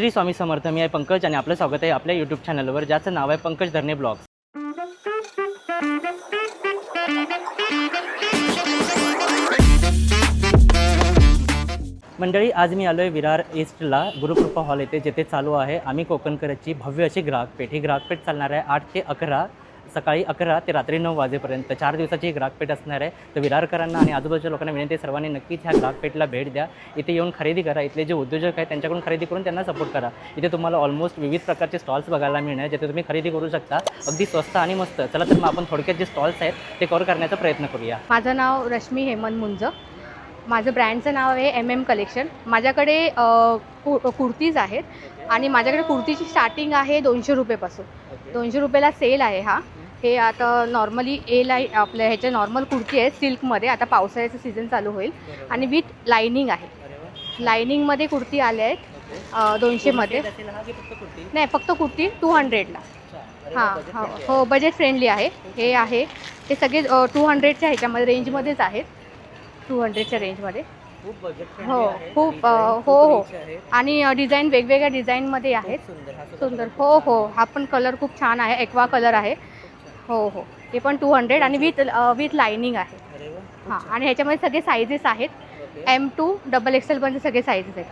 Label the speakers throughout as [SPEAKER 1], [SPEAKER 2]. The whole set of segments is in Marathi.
[SPEAKER 1] श्री स्वामी समर्थ. मी आहे पंकज आणि आपलं स्वागत आहे आपल्या यूट्यूब चॅनलवर, ज्याचं नाव आहे पंकज धरणे ब्लॉग्स. मंडळी, आज मी आलो आहे विरार ईस्टला गुरुकृपा हॉल येथे, जेथे चालू आहे आम्ही कोकणकरची भव्य अशी ग्राहकपेठ. ही ग्राहकपेठ चालणार आहे 8 ते 11, सकाळी 11 ते रात्री 9 वाजेपर्यंत. 4 दिवसाची ही ग्राहकपेठ असणार आहे. तर विरारकरांना आणि आजूबाजूच्या लोकांना विनंती आहे, सर्वांनी नक्कीच ह्या ग्राहकपेठला भेट द्या. इथे येऊन खरेदी करा. इथले जे उद्योजक आहेत त्यांच्याकडून खरेदी करून त्यांना सपोर्ट करा. इथे तुम्हाला ऑलमोस्ट विविध प्रकारचे स्टॉल्स बघायला मिळणार, जिथे तुम्ही खरेदी करू शकता अगदी स्वस्त आणि मस्त. चला तर मग आपण थोडक्यात जे स्टॉल्स आहेत ते कव्हर करण्याचा प्रयत्न करूया.
[SPEAKER 2] माझं नाव रश्मी हेमंत मुंज. माझं ब्रँडचं नाव आहे MM कलेक्शन. माझ्याकडे कुर्तीज आहेत आणि माझ्याकडे कुर्तीची स्टार्टिंग आहे 200 रुपयेपासून. 200 रुपयाला सेल आहे हा. हे आता नॉर्मली आपल्या ह्याच्या नॉर्मल कुर्ती आहे सिल्कमध्ये. आता पावसाळ्याचं सीझन चालू होईल आणि विथ लायनिंग आहे. लायनिंगमध्ये कुर्ती आल्या आहेत 200मध्ये. नाही, फक्त कुर्ती 200ला. हां हो, बजेट फ्रेंडली आहे. हे आहे हे सगळे 200च्या ह्याच्यामध्ये रेंजमध्येच आहेत. 200च्या रेंजमध्ये. हो खूप हो. आणि डिझाईन वेगवेगळ्या डिझाईनमध्ये आहेत. सुंदर. हो, हा पण कलर खूप छान आहे. एक्वा कलर आहे. हो, हे पण 200 आणि विथ लायनिंग आहे. हां, आणि ह्याच्यामध्ये सगळे साईजेस आहेत. M2 XXL पण सगळे साईजेस आहेत.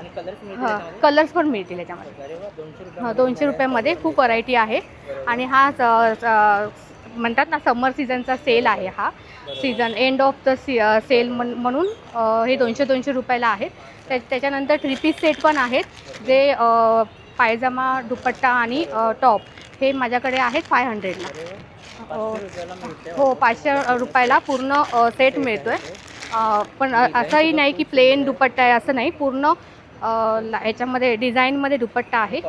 [SPEAKER 2] हां, कलर्स पण मिळतील ह्याच्यामध्ये. 200 रुपयामध्ये खूप व्हरायटी आहे. आणि हा म्हणतात ना समर सीझनचा सेल आहे. हा season end of the sale म्हणून हे 200 रुपयाला आहेत. त्याच्यानंतर 3 पीस सेट पण आहेत, जे पायजमा, दुपट्टा आणि टॉप हे माझ्याकडे आहेत 500ला. हो, 500 रुपयाला पूर्ण सेट मिळतो आहे. पण असंही नाही की प्लेन दुपट्टा आहे, असं नाही. पूर्ण ह्याच्यामध्ये डिझाईनमध्ये दुपट्टा आहे.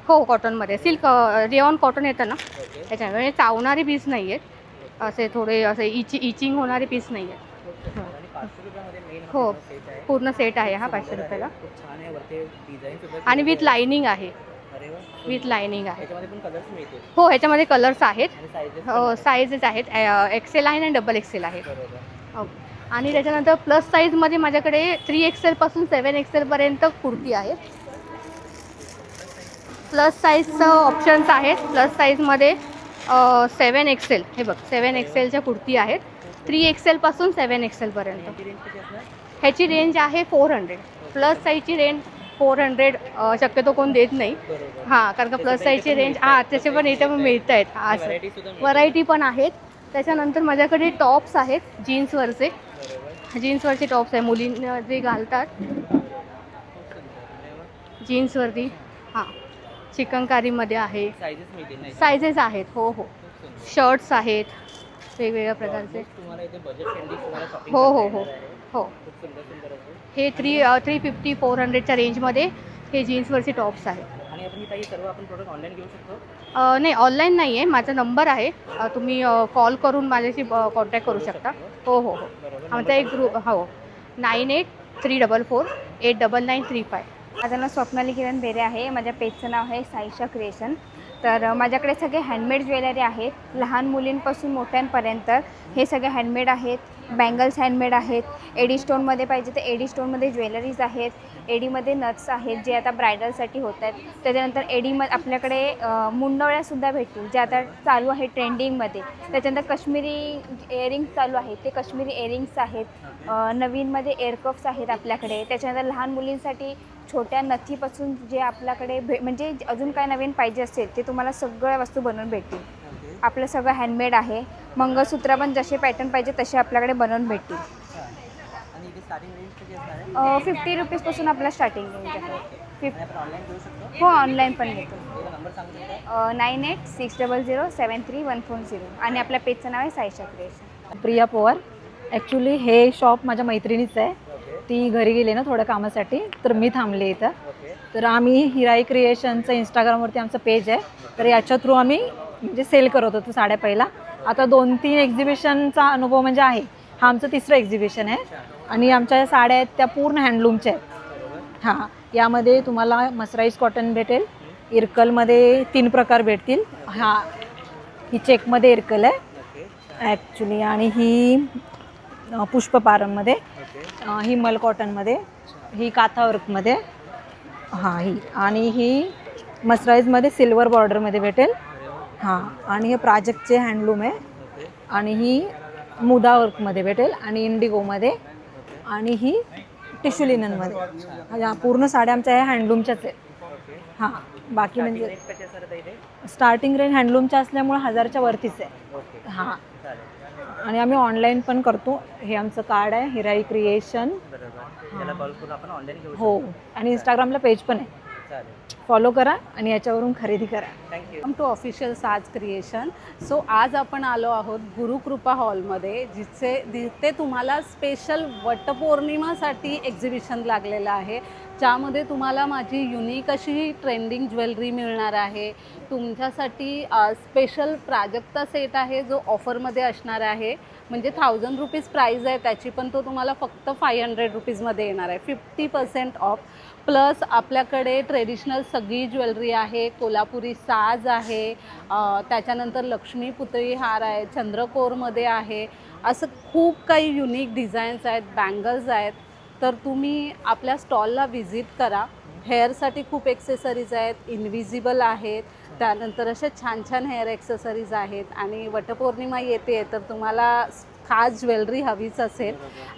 [SPEAKER 2] हो, कॉटनमध्ये. सिल्क रेऑन कॉटन येतं ना, त्याच्यामध्ये चावणारे पीस नाही आहेत. असे थोडे असे इचिंग होणारे पीस नाही आहेत. हो, पूर्ण सेट आहे हा 500 रुपयाला. आणि विथ लायनिंग आहे. विथ लायनिंग आहे. हो, ह्याच्यामध्ये कलर्स आहेत. साईजेस आहेत. XL आहे आणि XXL आहे. आणि त्याच्यानंतर प्लस साईजमध्ये माझ्याकडे 3XL पासून 7XL कुर्ती आहेत. प्लस साईजचं ऑप्शन्स आहेत. प्लस साईजमध्ये 7XL, हे बघ 7XLच्या कुर्ती आहेत. 3XL पासून 7XL ह्याची रेंज आहे 400. प्लस साईजची रेंज 400 शक्यतो कोण देत नाही. हां, कारण का प्लस साईजची रेंज त्याचे पण इथे पण मिळत आहेत. असं व्हरायटी पण आहेत. त्याच्यानंतर माझ्याकडे टॉप्स आहेत जीन्सवरचे टॉप्स आहे. मुलींना जे घालतात जीन्सवरती. हां, चिकनकारीमध्ये आहे. सायझेस आहेत. हो, शर्ट्स आहेत वेगवेगळ्या प्रकारचे. हो. हे 350-400च्या रेंजमध्ये हे जीन्सवरचे टॉप्स आहेत. नाही, ऑनलाईन नाही आहे. माझा नंबर आहे, तुम्ही कॉल करून माझ्याशी कॉन्टॅक्ट करू शकता. हो. आमचा एक ग्रुप 9834489935.
[SPEAKER 3] माझं नाव स्वप्नाली किरण बेरे आहे. माझ्या पेजचं नाव आहे साईशा क्रिएशन. तर माझ्याकडे सगळे हँडमेड ज्वेलरी आहेत, लहान मुलींपासून मोठ्यांपर्यंत. हे सगळे हँडमेड आहेत. बँगल्स हँडमेड आहेत. एडी स्टोनमध्ये पाहिजे तर एडी स्टोनमध्ये ज्वेलरीज आहेत. एडीमध्ये नट्स आहेत, जे आता ब्रायडलसाठी होत आहेत. त्याच्यानंतर एडीमध्ये आपल्याकडे मुंडवळ्यासुद्धा भेटतील, जे आता चालू आहे ट्रेंडिंगमध्ये. त्याच्यानंतर कश्मीरी इयरिंग्स चालू आहेत, ते कश्मीरी इयरिंग्स आहेत. नवीनमध्ये एअरकफ्स आहेत आपल्याकडे. त्याच्यानंतर लहान मुलींसाठी छोट्या नथीपासून जे आपल्याकडे म्हणजे अजून काय नवीन पाहिजे असेल ते तुम्हाला सगळ्या वस्तू बनवून भेटतील. आपलं सगळं हँडमेड आहे. मंगळसूत्र पण जसे पॅटर्न पाहिजे तसे आपल्याकडे बनवून भेटतील. 50 रुपीजपासून आपला स्टार्टिंग रेंज आहे. हो, ऑनलाईन पण घेतो. 9860073140. आणि आपल्या पेजचं नाव आहे साईशा क्रिएशन.
[SPEAKER 4] प्रिया पवार. ॲक्च्युली हे शॉप माझ्या मैत्रिणीचं आहे. ती घरी गेली ना थोड्या कामासाठी, तर मी थांबले इथं. तर आम्ही हिराई क्रिएशनचं इंस्टाग्रामवरती आमचं पेज आहे. तर याच्या थ्रू आम्ही म्हणजे सेल करत होतो साड्या पहिला. आता 2-3 एक्झिबिशनचा अनुभव म्हणजे आहे. हा आमचं 3रं एक्झिबिशन आहे. आणि आमच्या साड्या आहेत त्या पूर्ण हँडलूमच्या आहेत. हां, यामध्ये तुम्हाला मसराईज कॉटन भेटेल. इरकलमध्ये 3 प्रकार भेटतील. ही चेकमध्ये इरकल आहे ॲक्च्युली. आणि ही पुष्पपारंमध्ये, ही मल कॉटनमध्ये, ही काथा वर्कमध्ये, हां ही आणि ही मसराईजमध्ये सिल्वर बॉर्डरमध्ये भेटेल. हां आणि हे प्राजक्तचे हँडलूम आहे
[SPEAKER 1] ओके
[SPEAKER 4] आणि ही मुदा वर्कमध्ये भेटेल आणि इंडिगोमध्ये आणि ही टिश्यू लिननमध्ये. या पूर्ण साड्या आमच्या ह्या हँडलूमच्याच आहेत.
[SPEAKER 1] ओके.
[SPEAKER 4] हां बाकी म्हणजे
[SPEAKER 1] रेट कसे असतात आता इथे?
[SPEAKER 4] स्टार्टिंग रेंज हँडलूमच्या असल्यामुळे 1000च्या वरतीच आहे.
[SPEAKER 1] ओके
[SPEAKER 4] हां
[SPEAKER 1] चालेल.
[SPEAKER 4] आणि आम्ही ऑनलाईन पण करतो. हे आमचं कार्ड आहे हिराई क्रिएशन.
[SPEAKER 1] बरोबर. त्याला कॉल करून आपण ऑनलाईन घेऊ
[SPEAKER 4] हो आणि इंस्टाग्रामला पेज पण आहे.
[SPEAKER 1] चालेल.
[SPEAKER 4] फॉलो करा आणि याच्यावरून खरेदी करा.
[SPEAKER 1] थँक्यू.
[SPEAKER 5] वेलकम टू ऑफिशियल साज क्रिएशन. सो आज आपण आलो आहोत गुरुकृपा हॉलमध्ये, जिथे तुम्हाला स्पेशल वटपौर्णिमासाठी एक्झिबिशन लागलेलं आहे, ज्यामध्ये तुम्हाला माझी युनिक अशी ट्रेंडिंग ज्वेलरी मिळणार आहे. तुमच्यासाठी स्पेशल प्राजक्ता सेट आहे जो ऑफरमध्ये असणार आहे. म्हणजे 1000 रुपीज प्राईज आहे त्याची, पण तो तुम्हाला फक्त 500 रुपीजमध्ये येणार आहे. 50% ऑफ. प्लस आपल्याकडे ट्रेडिशनल सगळी ज्वेलरी आहे. कोल्हापुरी साज आहे, त्याच्यानंतर लक्ष्मी पुतळी हार आहे, चंद्रकोरमध्ये आहे. असं खूप काही युनिक डिझाईन्स आहेत, बँगल्स आहेत. तर तुम्ही आपल्या स्टॉलला व्हिजिट करा. हेअरसाठी खूप एक्सेसरीज आहेत, इनविजिबल आहेत, त्यानंतर अशा छान छान हेअर एक्सेसरीज आहेत. आणि वटपौर्णिमा येते तर तुम्हाला खास ज्वेलरी हवीच असेल.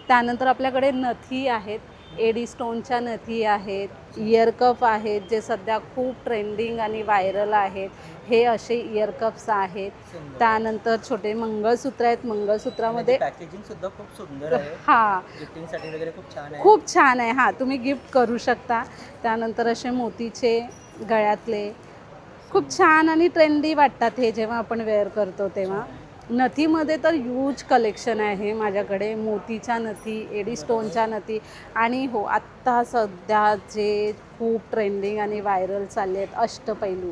[SPEAKER 5] त्यानंतर आपल्याकडे नथी आहेत, एडी स्टोनच्या नथी आहेत, इयरकप आहेत जे सध्या खूप ट्रेंडिंग आणि व्हायरल आहेत. हे असे इयरकप्स आहेत. त्यानंतर छोटे मंगळसूत्र आहेत. मंगळसूत्रामध्ये
[SPEAKER 1] पॅकेजिंग सुद्धा खूप सुंदर आहे.
[SPEAKER 5] हां
[SPEAKER 1] गिफ्टिंगसाठी वगैरे खूप छान आहे.
[SPEAKER 5] खूप छान आहे. हां तुम्ही गिफ्ट करू शकता. त्यानंतर असे मोतीचे गळ्यातले खूप छान आणि ट्रेंडी वाटतात हे जेव्हा आपण वेअर करतो तेव्हा. नथीमध्ये तर ह्यूज कलेक्शन आहे माझ्याकडे. मोतीच्या नथी, एडी स्टोनच्या नथी आणि हो आत्ता सध्या जे खूप ट्रेंडिंग आणि व्हायरल चालले आहेत अष्टपैलू.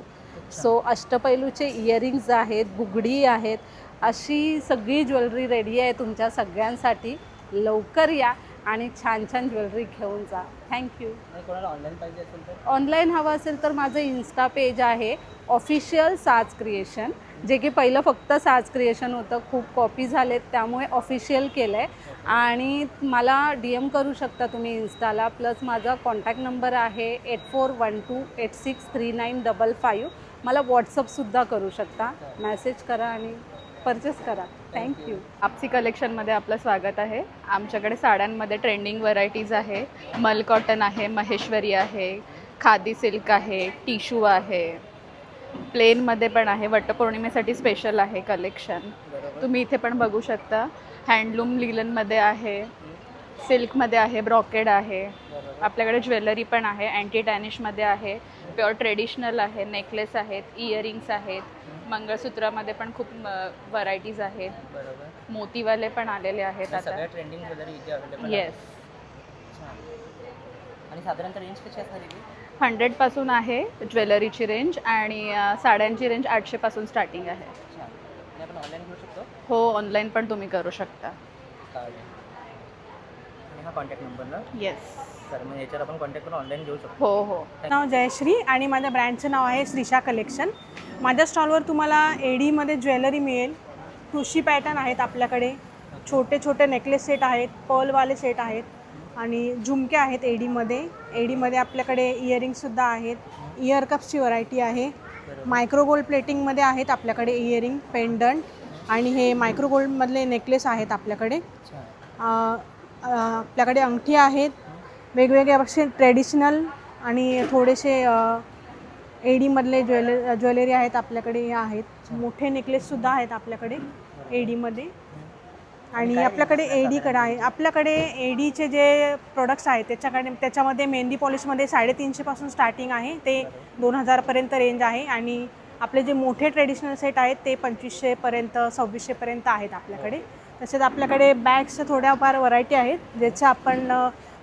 [SPEAKER 5] सो अष्टपैलूचे इयरिंग्ज आहेत, बुगडी आहेत. अशी सगळी ज्वेलरी रेडी आहे तुमच्या सगळ्यांसाठी. लवकर या आणि छान छान ज्वेलरी घेऊन जा. थँक्यू.
[SPEAKER 1] आणि कोणाला ऑनलाईन पाहिजे असेल तर
[SPEAKER 5] ऑनलाईन हवं असेल तर माझं इन्स्टा पेज आहे ऑफिशियल साज क्रिएशन, जे की पहिलं फक्त साज क्रिएशन होतं. खूप कॉपी झालेत त्यामुळे ऑफिशियल केलं आहे. आणि मला DM करू शकता तुम्ही इन्स्टाला. प्लस माझा कॉन्टॅक्ट नंबर आहे 8412863955. मला व्हॉट्सअपसुद्धा करू शकता. मेसेज करा आणि परचेस करा. थँक्यू.
[SPEAKER 6] आपसी कलेक्शनमध्ये आपलं स्वागत आहे. आमच्याकडे साड्यांमध्ये ट्रेंडिंग व्हरायटीज आहे. मल कॉटन आहे, महेश्वरी आहे, खादी सिल्क आहे, टिशू आहे, प्लेनमध्ये पण आहे. वटपौर्णिमेसाठी स्पेशल आहे कलेक्शन. तुम्ही इथे पण बघू शकता. हँडलूम लिलनमध्ये आहे, सिल्कमध्ये आहे, ब्रॉकेड आहे. आपल्याकडे ज्वेलरी पण आहे. अँटी टॅनिशमध्ये आहे, प्युअर ट्रेडिशनल आहे, नेकलेस आहेत, इयरिंग्स आहेत. मंगळसूत्रामध्ये पण खूप व्हरायटीज आहेत.
[SPEAKER 1] बरोबर.
[SPEAKER 6] मोतीवाले पण आलेले आहेत आता.
[SPEAKER 1] सगळ्या ट्रेंडिंग ज्वेलरी इथे अवेलेबल
[SPEAKER 6] येस.
[SPEAKER 1] आणि साधारणतः रेंज कशी असणार इथे?
[SPEAKER 6] 100पासून आहे ज्वेलरीची रेंज आणि साड्यांची रेंज 800पासून स्टार्टिंग आहे.
[SPEAKER 1] छान. आणि आपण ऑनलाईन घेऊ शकतो.
[SPEAKER 6] हो ऑनलाईन पण तुम्ही करू शकता.
[SPEAKER 1] चालेल. आणि हा कॉन्टॅक्ट नंबर ना?
[SPEAKER 6] येस.
[SPEAKER 1] तर मग याच्यावर आपण कॉन्टॅक्ट करून ऑनलाईन घेऊ शकतो.
[SPEAKER 6] हो हो.
[SPEAKER 7] नाव जयश्री आणि माझ्या ब्रँडचं नाव आहे श्रीशा कलेक्शन. माझ्या स्टॉलवर तुम्हाला एडीमध्ये ज्वेलरी मिळेल. ठुशी पॅटर्न आहेत आपल्याकडे, छोटे छोटे नेकलेस सेट आहेत, पर्लवाले सेट आहेत आणि झुमके आहेत एडीमध्ये. एडीमध्ये आपल्याकडे इयरिंगसुद्धा आहेत. इयरकप्सची व्हरायटी आहे. मायक्रो गोल्ड प्लेटिंगमध्ये आहेत आपल्याकडे इयरिंग, पेंडंट आणि हे मायक्रो गोल्डमधले नेकलेस आहेत आपल्याकडे. आपल्याकडे अंगठी आहेत, वेगवेगळे असे ट्रेडिशनल आणि थोडेसे एडीमधले ज्वेलरी आहेत आपल्याकडे. हे आहेत. मोठे नेकलेससुद्धा आहेत आपल्याकडे एडीमध्ये. आणि आपल्याकडे एडीकडे आहे. आपल्याकडे एडीचे जे प्रोडक्ट्स आहेत त्याच्यामध्ये मेहंदी पॉलिशमध्ये 350पासून स्टार्टिंग आहे ते 2000पर्यंत रेंज आहे. आणि आपले जे मोठे ट्रेडिशनल सेट आहेत ते 2500पर्यंत 2600पर्यंत आहेत आपल्याकडे. तसेच आपल्याकडे बॅग्सच्या थोड्याफार व्हरायटी आहेत ज्याचं आपण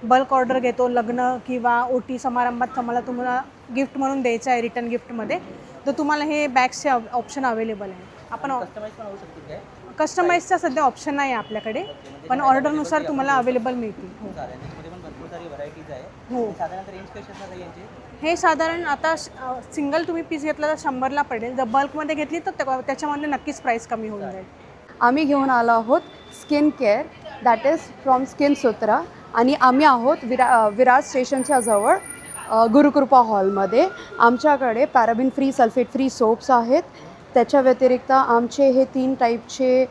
[SPEAKER 7] बल्क ऑर्डर घेतो. लग्न किंवा ओटी समारंभात तुम्हाला गिफ्ट म्हणून द्यायचं आहे रिटर्न गिफ्टमध्ये, तर तुम्हाला हे बॅग्सचे ऑप्शन अवेलेबल आहे. आपण
[SPEAKER 1] कस्टमाइज पण होऊ शकते काय?
[SPEAKER 7] कस्टमाइजचा सध्या ऑप्शन नाही आहे आपल्याकडे, पण ऑर्डरनुसार तुम्हाला अवेलेबल मिळतील. हो
[SPEAKER 1] चालेल. त्याच्यामध्ये पण भरपूर सारी व्हरायटीज आहे.
[SPEAKER 7] हो.
[SPEAKER 1] साधारणतः रेंज कशी असणार यांची?
[SPEAKER 7] हे साधारण आता सिंगल तुम्ही पीस घेतला तर 100ला पडेल. जर बल्कमध्ये घेतली तर त्याच्यामध्ये नक्कीच प्राईस कमी होऊन जाईल.
[SPEAKER 8] आम्ही घेऊन आलो आहोत skin care, that is from skin सूत्रा. आणि आम्ही आहोत विरार स्टेशनच्या जवळ. गुरुकृपा हॉलमध्ये. आमच्याकडे पॅराबिन फ्री, सल्फेट फ्री सोप्स आहेत. त्याच्या व्यतिरिक्त आमचे हे 3 टाईपचे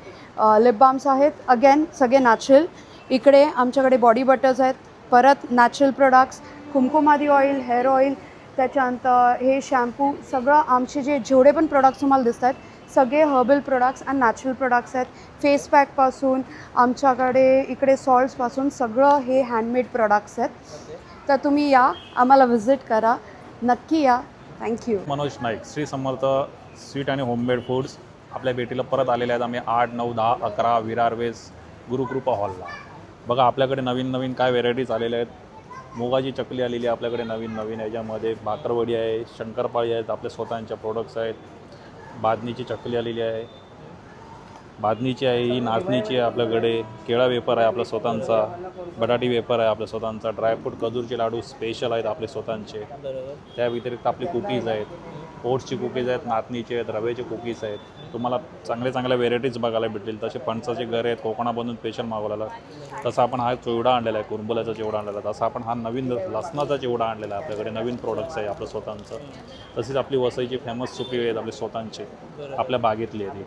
[SPEAKER 8] लिप बाम्स आहेत. अगेन सगळे नॅचरल. इकडे आमच्याकडे बॉडी बटर्स आहेत, परत natural products, Kumkumadi oil, hair oil, त्याच्यानंतर हे शॅम्पू, सगळं आमचे जेवढे पण प्रोडक्ट्स तुम्हाला दिसत आहेत सगळे हर्बल प्रोडक्ट्स आणि नॅचरल प्रोडक्ट्स आहेत. फेस पॅकपासून आमच्याकडे इकडे सॉल्ट्सपासून सगळं हे हँडमेड प्रोडक्ट्स आहेत. तर तुम्ही या, आम्हाला व्हिजिट करा, नक्की या. थँक्यू.
[SPEAKER 9] मनोज नाईक, श्री समर्थ स्वीट आणि होममेड फूड्स आपल्या भेटीला परत आलेले आहेत. आम्ही 8, 9, 10, 11 विरार वेस गुरुकृपा हॉलला. बघा आपल्याकडे नवीन नवीन काय व्हेरायटीज आलेल्या आहेत. मुगाची चकली आलेली आहे आपल्याकडे नवीन नवीन. याच्यामध्ये भाकरवडी आहे, शंकरपाळी आहेत, आपल्या स्वतःच्या प्रोडक्ट्स आहेत. बादनीची चकली आलेली आहे, बादनीची आहे, ही नाचणीची आहे आपल्याकडे. केळा वेपर आहे आपला स्वतःचा, बटाटी वेपर आहे आपल्या स्वतःचा, ड्रायफ्रूट खजूरचे लाडू स्पेशल आहेत आपले स्वतःचे. त्या व्यतिरिक्त आपले कुकीज आहेत, ओट्सची कुकीज आहेत, नाचणीचे आहेत, रव्याचे कुकीज आहेत. तुम्हाला चांगल्या व्हेरायटीज बघायला भेटतील. तसे फणसाचे घर आहेत, कोकणामधून स्पेशल मागवलेला. तसा आपण हा चिवडा आणलेला आहे, कुरंबुल्याचा चिवडा आणलेला आहे. तसा आपण हा नवीन लसणाचा चिवडा आणलेला आहे. आपल्याकडे नवीन प्रोडक्ट्स आहे आपलं स्वतःचं. तसेच आपली वसईची फेमस सुकी आहेत आपले स्वतःचे, आपल्या बागेतली आहे ती.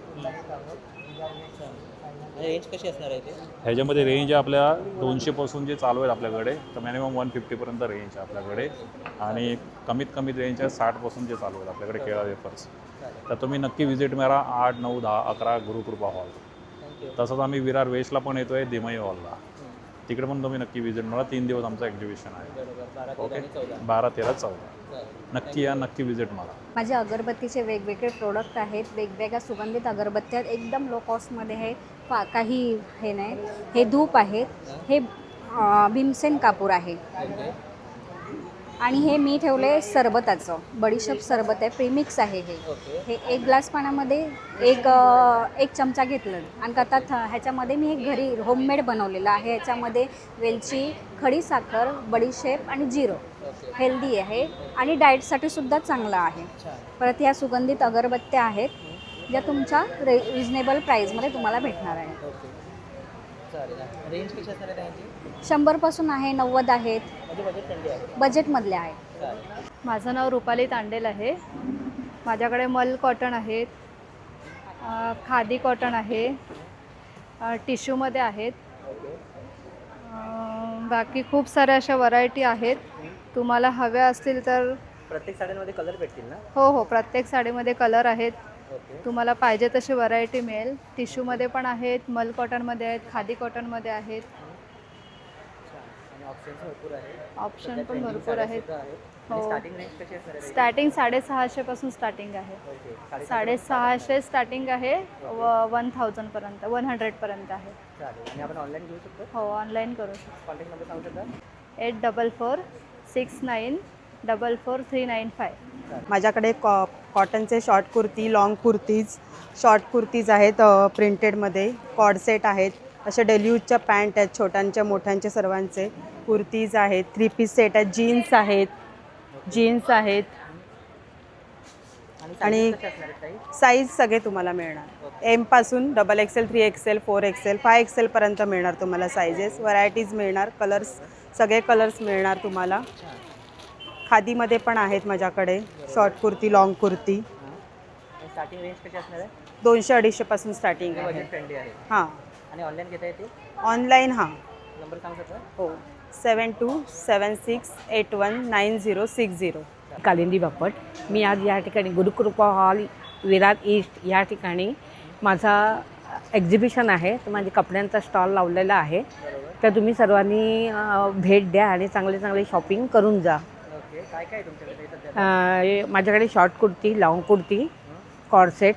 [SPEAKER 1] रेंज कशी असणार आहे ते?
[SPEAKER 9] ह्याच्यामध्ये रेंज आहे आपल्या 200 जे चालू आहेत आपल्याकडे, तर मिनिमम 150पर्यंत रेंज आहे आपल्याकडे. आणि कमीत कमी रेंज आहे 60 जे चालू आहेत आपल्याकडे केळा वेफर्स. तर तुम्ही नक्की व्हिजिट मारा 8, 9, 10, 11 गुरुकृपा हॉल. तसंच आम्ही विरार वेस्टला पण येतो आहे, दिमई हॉलला. तिकडे पण तुम्ही नक्की व्हिजिट मारा. 3 दिवस आमचं एक्झिबिशन आहे. ओके, 12, 13, 14 नक्की या, नक्की व्हिजिट मारा.
[SPEAKER 10] माझे अगरबत्तीचे वेगवेगळे प्रोडक्ट आहेत. वेगवेगळ्या सुगंधित अगरबत्त्या एकदम लो कॉस्टमध्ये आहे. काही हे नाही. हे धूप आहेत, हे भीमसेन कापूर आहे. आणि हे मी ठेवले सरबताचं, बडीशेप सरबत आहे, प्रीमिक्स आहे. हे 1 ग्लास पाण्यामध्ये एक चमचा घेतलं आणि आता ह्याच्यामध्ये मी हे घरी होममेड बनवलेलं आहे. ह्याच्यामध्ये वेलची, खडी साखर, बडीशेप आणि जिरं. हेल्दी आहे आणि डाएटसाठी सुद्धा चांगलं आहे. परत ह्या सुगंधित अगरबत्त्या आहेत ज्या तुमच्या रिजनेबल प्राईजमध्ये तुम्हाला भेटणार आहे.
[SPEAKER 1] रेंज कशी असणार आहे त्यांची?
[SPEAKER 10] 100 आहे, 90 आहेत, बजेटमधले आहेत.
[SPEAKER 11] माझं नाव रुपाली तांडेल आहे. माझ्याकडे मल कॉटन आहेत, खादी कॉटन आहे, टिश्यूमध्ये आहेत. बाकी खूप साऱ्या अशा व्हरायटी आहेत. तुम्हाला हव्या असतील तर
[SPEAKER 1] प्रत्येक साड्यांमध्ये कलर भेटतील ना?
[SPEAKER 11] हो, प्रत्येक साडीमध्ये कलर आहेत. तुम्हाला पाहिजे तशी व्हरायटी मिळेल. टिश्यूमध्ये पण आहेत, मल कॉटनमध्ये आहेत, खादी कॉटनमध्ये आहेत. ऑप्शन पण भरपूर आहेत. हो, स्टार्टिंग 650 पासून स्टार्टिंग आहे. 650 स्टार्टिंग आहे, 1000पर्यंत, 100पर्यंत आहे.
[SPEAKER 1] आणि आपण ऑनलाईन घेऊ शकतो?
[SPEAKER 11] हो, ऑनलाईन करू शकतो.
[SPEAKER 1] कॉन्टॅक्ट नंबर सांगू शकता?
[SPEAKER 11] 8446944395.
[SPEAKER 7] माझ्याकडे कॉटनचे short kurti, long kurtis, short kurtis आहेत प्रिंटेडमध्ये, कॉर्डसेट आहेत, अशा डेली यूजच्या पॅन्ट आहेत, छोट्यांच्या मोठ्यांच्या सर्वांचे कुर्तीज आहेत, 3 पीस सेट आहेत, जीन्स आहेत आणि साईज सगळे तुम्हाला मिळणार. M पासून XXL, 3XL, 4XL, 5XLपर्यंत मिळणार तुम्हाला साईजेस. व्हरायटीज मिळणार, कलर्स, सगळे कलर्स मिळणार तुम्हाला. खादीमध्ये पण आहेत माझ्याकडे short kurti, long kurti.
[SPEAKER 1] Starting range कशी असणार आहे?
[SPEAKER 7] 200-250 पासून स्टार्टिंग आहे.
[SPEAKER 1] बजेट फ्रेंडली आहे.
[SPEAKER 7] हां,
[SPEAKER 1] आणि ऑनलाईन घेता येते?
[SPEAKER 7] ऑनलाईन. हां,
[SPEAKER 1] नंबर सांगू शकता?
[SPEAKER 7] हो, 7276819060.
[SPEAKER 12] कालिंदी बापट. मी आज या ठिकाणी गुरुकृपा हॉल विरार ईस्ट या ठिकाणी माझा एक्झिबिशन आहे. तर माझे कपड्यांचा स्टॉल लावलेला आहे. तर तुम्ही सर्वांनी भेट द्या आणि चांगले चांगले शॉपिंग करून जा.
[SPEAKER 1] काय काय तुमच्याकडे सध्या?
[SPEAKER 12] माझ्याकडे short kurti, long kurti, corset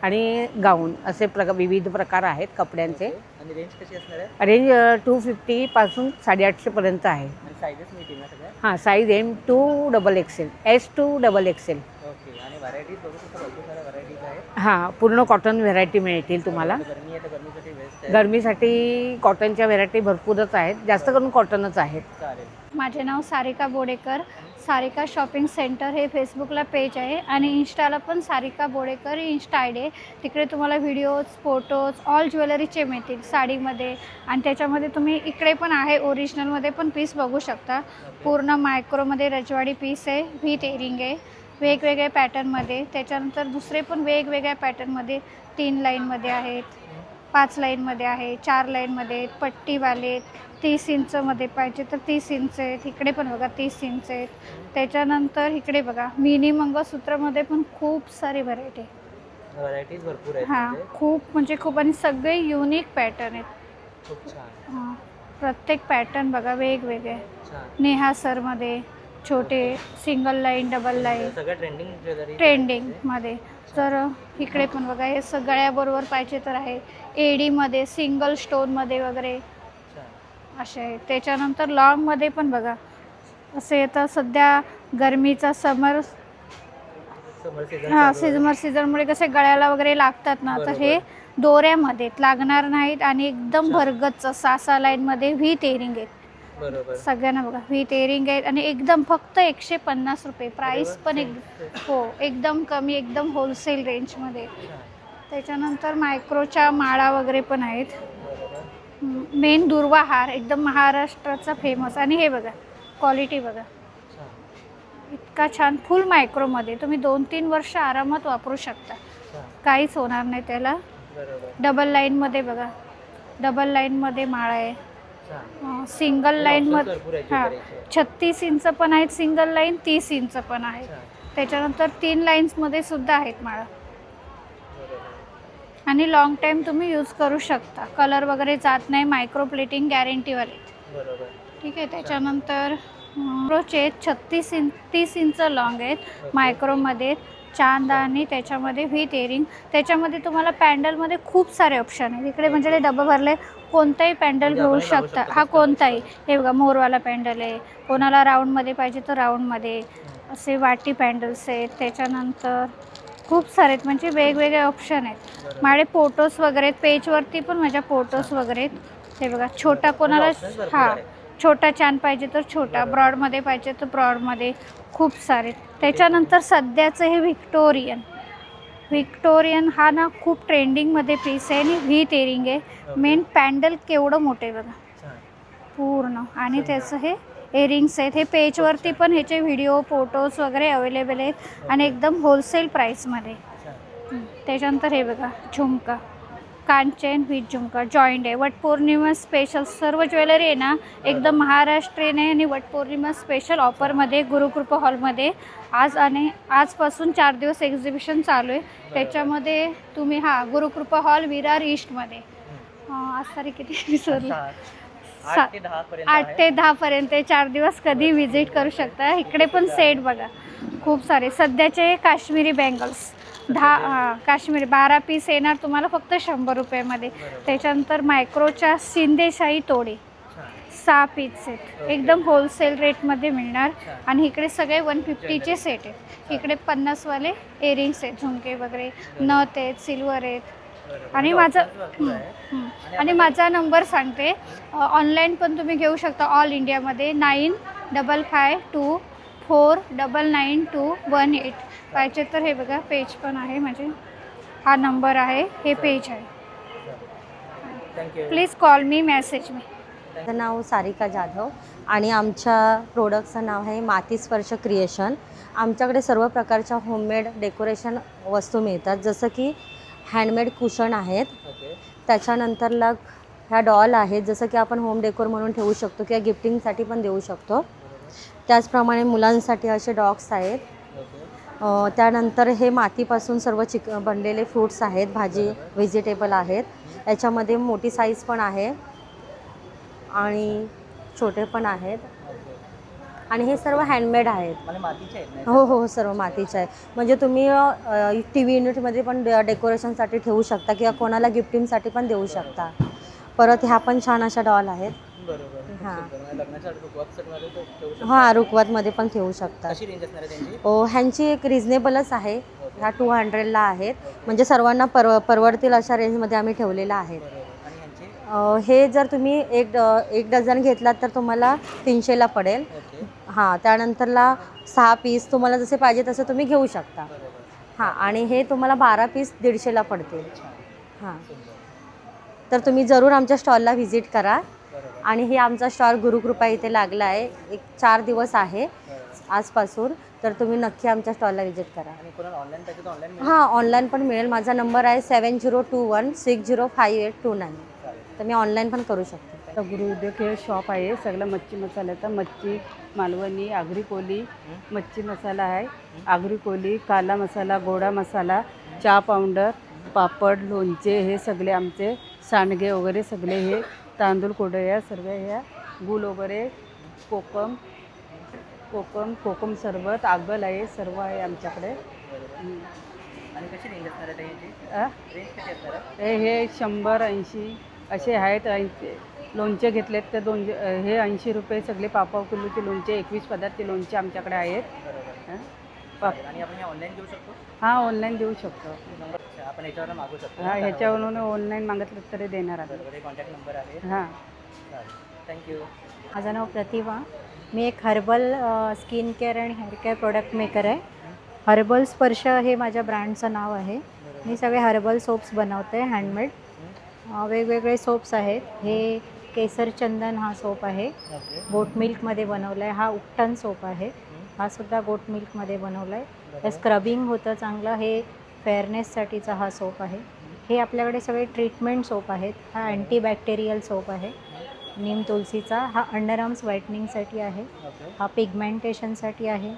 [SPEAKER 12] आणि गाऊन असे विविध प्रकार आहेत कपड्यांचे.
[SPEAKER 1] आणि रेंज कशी असणार आहे?
[SPEAKER 12] रेंज 250 पासून 850पर्यंत आहे.
[SPEAKER 1] आणि साईजेस मिळतील ना सगळ्या?
[SPEAKER 12] हां, size M to XXL, S to XXL.
[SPEAKER 1] Okay. आणि व्हरायटीज बघू शकता, भरपूर साऱ्या व्हरायटीज आहेत.
[SPEAKER 12] हां, पूर्ण कॉटन व्हेरायटी मिळतील तुम्हाला.
[SPEAKER 1] गरमी आहे तर गरमीसाठी बेस्ट आहे.
[SPEAKER 12] गरमीसाठी कॉटनच्या व्हेरायटी भरपूरच आहेत, जास्त करून कॉटनच आहेत.
[SPEAKER 1] चालेल.
[SPEAKER 10] माझे नाव सारिका बोडेकर.
[SPEAKER 11] सारिका शॉपिंग सेंटर हे फेसबुकला पेज आहे आणि इंस्टाला पण Sarika Bodekar Insta I D आहे. तिकडे तुम्हाला व्हिडिओज, फोटोज, ऑल ज्वेलरीचे मिळतील साडीमध्ये. आणि त्याच्यामध्ये तुम्ही इकडे पण आहे ओरिजिनलमध्ये पण पीस बघू शकता. पूर्ण मायक्रोमध्ये रजवाडी पीस आहे, व्हीट इयरिंग आहे वेगवेगळ्या पॅटर्नमध्ये. त्याच्यानंतर दुसरे पण वेगवेगळ्या पॅटर्नमध्ये 3 लाईनमध्ये आहेत, 5 लाईनमध्ये आहे, 4 लाईनमध्ये आहेत, पट्टीवाले आहेत. 30 इंचमध्ये पाहिजे तर 30 इंच आहेत. इकडे पण बघा 30 इंच आहेत. त्याच्यानंतर इकडे बघा मिनी मंगळसूत्रमध्ये पण खूप सारी व्हरायटी आहे.
[SPEAKER 1] व्हरायटीज भरपूर आहेत.
[SPEAKER 11] हां, खूप म्हणजे खूप. आणि सगळे युनिक पॅटर्न आहेत.
[SPEAKER 1] खूप छान.
[SPEAKER 11] हां, प्रत्येक पॅटर्न बघा वेगवेगळे.
[SPEAKER 1] छान.
[SPEAKER 11] नेहासरमध्ये छोटे सिंगल लाईन, डबल लाईन,
[SPEAKER 1] सगळं ट्रेंडिंग ज्वेलरी.
[SPEAKER 11] ट्रेंडिंगमध्ये. तर इकडे पण बघा हे सगळ्याबरोबर पाहिजे तर आहे. एडीमध्ये, सिंगल स्टोनमध्ये वगैरे असे आहे. त्याच्यानंतर लॉंगमध्ये पण बघा असे येतं. सध्या गरमीचा समर सीझनमुळे कसे गळ्याला वगैरे लागतात ना, तर हे दोऱ्यामध्ये लागणार नाहीत आणि एकदम भरगतचं 6 लाईनमध्ये व्हीट इयरिंग आहेत.
[SPEAKER 1] बरोबर.
[SPEAKER 11] सगळ्यांना बघा व्हीट इयरिंग आहेत आणि एकदम फक्त 150 रुपये. प्राईस पण हो एकदम कमी, एकदम होलसेल रेंजमध्ये. त्याच्यानंतर मायक्रोच्या माळा वगैरे पण आहेत. मेन दुर्वा हार एकदम महाराष्ट्राचा फेमस. आणि हे बघा क्वालिटी बघा इतका छान. फुल मायक्रोमध्ये तुम्ही 2-3 वर्ष आरामात वापरू शकता, काहीच होणार नाही त्याला. डबल लाईनमध्ये बघा, डबल लाईनमध्ये माळा आहे. सिंगल लाईनमध्ये हां 36 इंच पण आहेत सिंगल लाईन, 30 इंच पण आहेत. त्याच्यानंतर 3 लाईन्समध्ये सुद्धा आहेत माळा. आणि लॉंग टाईम तुम्ही यूज करू शकता, कलर वगैरे जात नाही, मायक्रो प्लेटिंग गॅरंटीवाले. ठीक आहे. त्याच्यानंतर मायक्रोचे 30 इंच लॉंग आहेत मायक्रोमध्ये, चांद आणि त्याच्यामध्ये व्हीट इयरिंग. त्याच्यामध्ये तुम्हाला पॅन्डलमध्ये खूप सारे ऑप्शन आहेत. इकडे म्हणजे डबं भरले, कोणताही पॅन्डल घेऊ शकता. हा कोणताही. हे बघा मोरवाला पॅन्डल आहे, कोणाला राऊंडमध्ये पाहिजे तर राऊंडमध्ये असे वाटी पॅन्डल्स आहेत. त्याच्यानंतर खूप सारे आहेत, म्हणजे वेगवेगळे ऑप्शन आहेत. माझे फोटोज वगैरे आहेत पेजवरती पण, माझ्या फोटोज वगैरे आहेत. हे बघा छोटा कोणाला हां छोटा छान पाहिजे तर छोटा, ब्रॉडमध्ये पाहिजे तर ब्रॉडमध्ये, खूप सारे. त्याच्यानंतर सध्याचं हे व्हिक्टोरियन हा ना खूप ट्रेंडिंगमध्ये पीस आहे आणि व्हीट इयरिंग आहे. मेन पॅन्डल केवढं मोठे बघा पूर्ण. आणि त्याचं हे इयरिंग्स आहेत. हे पेजवरती पण ह्याचे व्हिडिओ, फोटोज वगैरे अवेलेबल आहेत आणि एकदम होलसेल प्राईसमध्ये. त्याच्यानंतर हे बघा झुमका, कांचन विथ झुमका जॉईंट आहे. वटपौर्णिमा स्पेशल सर्व ज्वेलरी आहे ना एकदम महाराष्ट्रीयन आहे. आणि वटपौर्णिमा स्पेशल ऑफरमध्ये गुरुकृपा हॉलमध्ये आजपासून 4 दिवस एक्झिबिशन चालू आहे. त्याच्यामध्ये तुम्ही गुरुकृपा हॉल विरार ईस्टमध्ये आज तारीख किती विसरली, 8 ते 10 पर्यंत 4 दिवस कधी व्हिजिट करू शकता. इकडे पण सेट बघा खूप सारे. सध्याचे काश्मीरी बँगल्स 10 काश्मीरी 12 पीस येणार तुम्हाला फक्त 100 रुपयामध्ये. त्याच्यानंतर मायक्रोच्या शिंदेशाही तोडे 6 पीस आहेत, एकदम होलसेल रेटमध्ये मिळणार. आणि इकडे सगळे 150चे सेट आहेत. इकडे 50वाले इयरिंग्स आहेत, झुमके वगैरे, नथ आहेत, सिल्वर आहेत. आणि माझा नंबर सांगते, ऑनलाईन पण तुम्ही घेऊ शकता ऑल इंडियामध्ये. 9552499218 पाहिजे तर हे बघा पेज पण आहे, म्हणजे हा नंबर आहे, हे पेज आहे. प्लीज कॉल मी, मेसेज मी.
[SPEAKER 13] माझं नाव सारिका जाधव आणि आमच्या प्रोडक्टचं नाव आहे माती स्पर्श क्रिएशन. आमच्याकडे सर्व प्रकारच्या होममेड डेकोरेशन वस्तू मिळतात, जसं की हँडमेड कुशन आहेत. त्याच्यानंतरला ह्या डॉल आहेत, जसं की आपण होम डेकोर म्हणून ठेवू शकतो किंवा गिफ्टिंगसाठी पण देऊ शकतो. त्याचप्रमाणे मुलांसाठी असे डॉग्स आहेत. त्यानंतर हे मातीपासून सर्व बनलेले फ्रूट्स आहेत, भाजी व्हेजिटेबल आहेत. याच्यामध्ये मोठी साईज पण आहे आणि छोटे पण आहेत. आणि हे सर्व हँडमेड आहेत. हो सर्व मातीचे आहे. म्हणजे तुम्ही टी व्ही युनिटमध्ये पण डेकोरेशनसाठी ठेवू शकता किंवा कोणाला गिफ्टिंगसाठी पण देऊ शकता. परत ह्या पण छान अशा डॉल आहेत. हां रुखवतमध्ये पण ठेवू शकता. ह्यांची एक रिजनेबलच आहे. ह्या 200ला आहेत, म्हणजे सर्वांना परवडतील अशा रेंजमध्ये आम्ही ठेवलेल्या आहेत. हे जर तुम्ही एक डझन घेतलात तर तुम्हाला 300ला पडेल.
[SPEAKER 1] ओके.
[SPEAKER 13] हां, त्यानंतरला 6 पीस तुम्हाला जसे पाहिजे तसं तुम्ही घेऊ शकता. हां, आणि हे तुम्हाला 12 पीस 150ला पडतील. हां, तर तुम्ही जरूर आमच्या स्टॉलला व्हिजिट करा. आणि हे आमचा स्टॉल गुरुकृपा इथे लागला आहे. एक 4 दिवस आहे आजपासून, तर तुम्ही नक्की आमच्या स्टॉलला व्हिजिट करा.
[SPEAKER 1] आणि कोणाला ऑनलाईन पाहिजे तर ऑनलाईन
[SPEAKER 13] हां, ऑनलाईन पण मिळेल. माझा नंबर आहे 7021605829. तर मी ऑनलाईन पण करू शकते.
[SPEAKER 5] तर गुरुउद्योग हे शॉप आहे सगळं मच्छी मसाल्याचा. मच्छी, मालवणी, आगरी कोली मच्छी मसाला आहे. आगरी कोली, काला मसाला, गोडा मसाला, चहा पावडर, पापड, लोणचे हे सगळे आमचे, सांडगे वगैरे सगळे हे, तांदूळ कुरडया सर्व ह्या, गुळ वगैरे, कोकम सरबत, आगल आहे, सर्व आहे आमच्याकडे.
[SPEAKER 1] आणि कशी रेंज असणार आहे त्याची? रेंज कशी असणार आहे?
[SPEAKER 5] हे 100-80 असे आहेत. लोणचे घेतलेत तर हे 80 रुपये सगळे. पाव किलोचे लोणचे, 21 पदार्थचे लोणचे आमच्याकडे आहेत.
[SPEAKER 1] आणि आपण हे ऑनलाईन घेऊ शकतो?
[SPEAKER 5] हां, ऑनलाईन देऊ शकतो.
[SPEAKER 1] अच्छा, आपण याच्यावर मागू शकतो?
[SPEAKER 5] हां, ह्याच्यावरून ऑनलाईन मागितलं तरी देणार आहे.
[SPEAKER 1] बरोबर, हे कॉन्टॅक्ट नंबर आहे.
[SPEAKER 5] हां.
[SPEAKER 1] थँक्यू.
[SPEAKER 14] माझं नाव प्रतिभा. मी एक हर्बल स्किन केअर आणि हेअर केअर प्रोडक्ट मेकर आहे. हर्बल स्पर्श हे माझ्या ब्रँडचं नाव आहे. मी सगळे हर्बल सोप्स बनवते, हँडमेड. वेगवेगळे सोप्स आहेत. हे केसर चंदन हा सोप आहे, गोट मिल्कमध्ये बनवला आहे. हा उपटन सोप आहे, हा सुद्धा गोट मिल्कमध्ये बनवला आहे. हे स्क्रबिंग होतं चांगलं. हे फेअरनेससाठीचा हा सोप आहे. हे आपल्याकडे सगळे ट्रीटमेंट सोप आहेत. हा अँटीबॅक्टेरियल सोप आहे नीम तुलसीचा. हा अंडरआर्म्स व्हाईटनिंगसाठी आहे. हा पिगमेंटेशनसाठी आहे.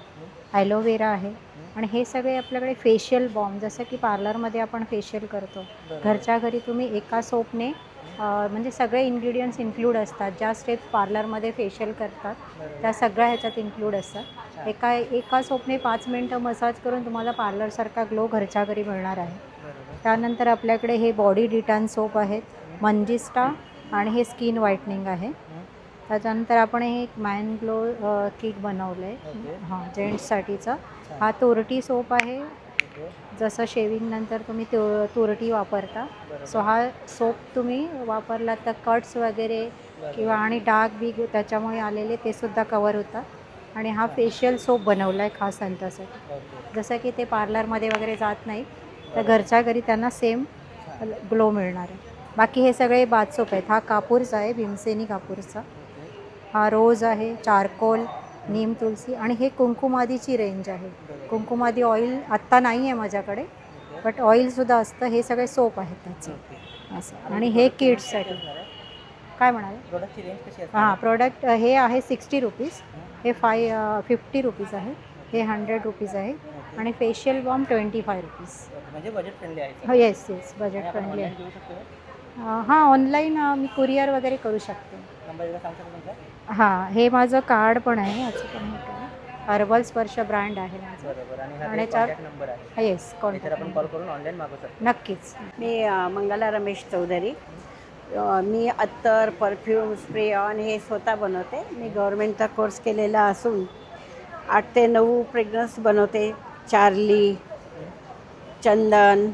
[SPEAKER 14] ॲलोवेरा आहे. आणि हे सगळे आपल्याकडे फेशियल बॉम्ब, जसं की पार्लरमध्ये आपण फेशियल करतो, घरच्या घरी तुम्ही एका सोपने म्हणजे सगळे इन्ग्रेडियंट्स इन्क्लूड असतात. ज्या स्टेप्स पार्लरमध्ये फेशियल करतात त्या सगळ्या ह्याच्यात इन्क्लूड असतात. एका सोपने 5 मिनटं मसाज करून तुम्हाला पार्लरसारखा ग्लो घरच्या घरी मिळणार आहे. त्यानंतर आपल्याकडे हे बॉडी डिटॉन सोप आहेत, मंजिस्टा, आणि हे स्किन व्हाईटनिंग आहे. त्याच्यानंतर आपण हे एक मॅन ग्लो किट बनवलं आहे, हां, जेंट्ससाठीचा. हा तुरटी सोप आहे. जसं शेविंगनंतर तुम्ही तुरटी वापरता, सो हा सोप तुम्ही वापरला तर कट्स वगैरे किंवा आणि डाग बिग त्याच्यामुळे आलेले ते सुद्धा कवर होतात. आणि हा फेशियल सोप बनवला आहे खास त्यांच्यासाठी. जसं की ते पार्लरमध्ये वगैरे जात नाही, तर घरच्या घरी त्यांना सेम ग्लो मिळणार आहे. बाकी हे सगळे बाथ सोप आहेत. हा कापूरचा आहे, भीमसेनी कापूरचा. हा रोज आहे, चारकोल, नीम तुलसी. आणि हे कुंकुमादीची रेंज आहे. कुंकुमादी ऑइल आत्ता नाही आहे माझ्याकडे, बट ऑइलसुद्धा असतं. हे सगळे सोप आहेत त्याचे असं. आणि हे किड्ससाठी. काय म्हणाले?
[SPEAKER 1] प्रोडक्टची रेंज कशी असते?
[SPEAKER 14] हां, प्रोडक्ट हे आहे 60 रुपीज. हे 50 रुपीज आहे. हे 100 रुपीज आहे. आणि फेशियल बॉम्ब 25 रुपीज.
[SPEAKER 1] म्हणजे बजेट फ्रेंडली आहे?
[SPEAKER 14] हो, येस, बजेट फ्रेंडली आहे.
[SPEAKER 1] घेऊ शकतो?
[SPEAKER 14] हां, ऑनलाईन मी कुरिअर वगैरे करू शकते.
[SPEAKER 1] नंबर एकदा सांगू शकतो तुमचा?
[SPEAKER 14] हां, हे माझं कार्ड पण आहे, याचं पण हे करा. हर्बल स्पर्श ब्रँड आहे माझं.
[SPEAKER 1] बरोबर. आणि हा
[SPEAKER 14] आणि
[SPEAKER 1] कॉन्टॅक्ट नंबर आहे?
[SPEAKER 14] येस,
[SPEAKER 1] तर
[SPEAKER 14] कॉन्टॅक्ट
[SPEAKER 1] आपण कॉल करून ऑनलाईन मागू शकतो?
[SPEAKER 14] नक्कीच.
[SPEAKER 12] मी मंगला रमेश चौधरी. मी अत्तर, परफ्यूम, स्प्रे ऑन हे स्वतः बनवते. मी गव्हर्मेंटचा कोर्स केलेला असून 8 ते 9 फ्रेग्रन्स बनवते. चार्ली, चंदन,